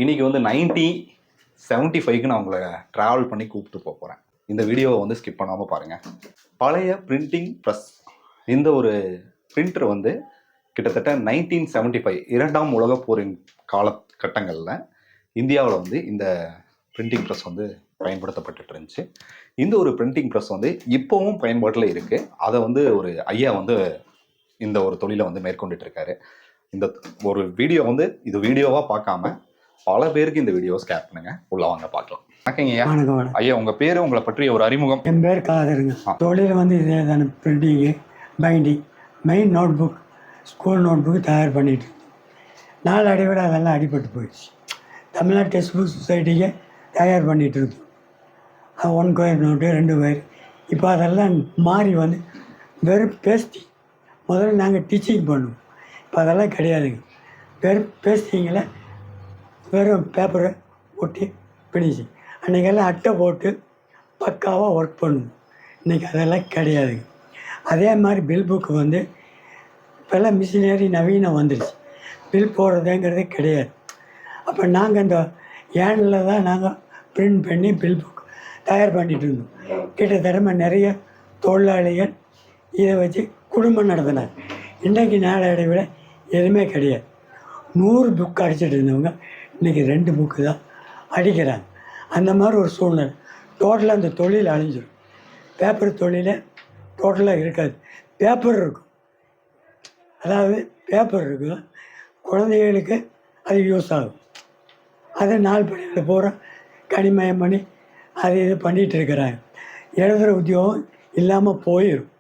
இன்னைக்கு வந்து 1975க்கு நான் உங்களை ட்ராவல் பண்ணி கூப்பிட்டு போகிறேன். இந்த வீடியோவை வந்து ஸ்கிப் பண்ணாமல் பாருங்கள். பழைய பிரிண்டிங் ப்ரெஸ், இந்த ஒரு பிரிண்டர் வந்து கிட்டத்தட்ட 1975 இரண்டாம் உலகப் போரின் காலகட்டங்களில் இந்தியாவில் வந்து இந்த பிரிண்டிங் ப்ரெஸ் வந்து பயன்படுத்தப்பட்டு இருந்துச்சு. இந்த ஒரு பிரிண்டிங் ப்ரெஸ் வந்து இப்போவும் பயன்பாட்டில் இருக்குது. அதை வந்து ஒரு ஐயா வந்து இந்த ஒரு தொழிலை வந்து மேற்கொண்டுட்டு இருக்காரு. இந்த ஒரு வீடியோ வந்து இது வீடியோவாக பார்க்காம பல பேருக்கு இந்த வீடியோ ஸ்கேர் பண்ணுங்க. உள்ள வாங்க பார்க்கலாம். வணக்கங்க ஐயா. வணக்கம். ஐயா, உங்க பேரு, உங்களை பற்றிய ஒரு அறிமுகம். என் பேர் காதருங்க. தொழில் வந்து இதே தானே, printing, binding, main note book, school note book தயார் பண்ணிட்டு நாளடைவில் அதெல்லாம் அடிபட்டு போயிடுச்சு. தமிழ்நாடு டெக்ஸ்ட் புக் சொசைட்டிக்கு தயார் பண்ணிகிட்டு இருந்தோம். அது 1 கொயர் நோட்டு, 2 கொயர். இப்போ அதெல்லாம் மாறி வந்து வெறும் பேஸ்டிங். முதல்ல நாங்கள் டீச்சிங் பண்ணுவோம், இப்போ அதெல்லாம் கிடையாதுங்க. வெறும் பேஸ்டிங்கில் வெறும் பேப்பரை ஒட்டி ஃபினிஷிங். அன்றைக்கெல்லாம் அட்டை போட்டு பக்காவாக ஒர்க் பண்ணுவோம். இன்றைக்கி அதெல்லாம் கிடையாதுங்க. அதே மாதிரி பில் புக்கு வந்து இப்போல்லாம் மிஷினரி நவீனம் வந்துடுச்சு. பில் போடுறதுங்கிறதே கிடையாது. அப்போ நாங்கள் இந்த ஏனில் தான் நாங்கள் பிரிண்ட் பண்ணி பில் புக் தயார் பண்ணிகிட்டு இருந்தோம். கிட்டத்தட்ட நிறைய தொழிலாளிகள் இதை வச்சு குடும்பம் நடத்தினார். இன்றைக்கி நாளடைவில் எதுவுமே கிடையாது. 100 புக்கு அடிச்சிட்டு இருந்தவங்க இன்றைக்கி 2 புக்கு தான் அடிக்கிறாங்க. அந்த மாதிரி ஒரு சூழ்நிலை. டோட்டலாக அந்த தொழில் அழிஞ்சிடும். பேப்பர் தொழிலே டோட்டலாக இருக்காது. பேப்பர் இருக்கும், அதாவது பேப்பர் இருக்கும், குழந்தைகளுக்கு அது யூஸ் ஆகும். அதை நாள் படியில் பூரா கனிமயம் பண்ணி அது இது பண்ணிகிட்டு இருக்கிறாங்க. எழுதுகிற உத்தியோகம் இல்லாமல் போயிடும்.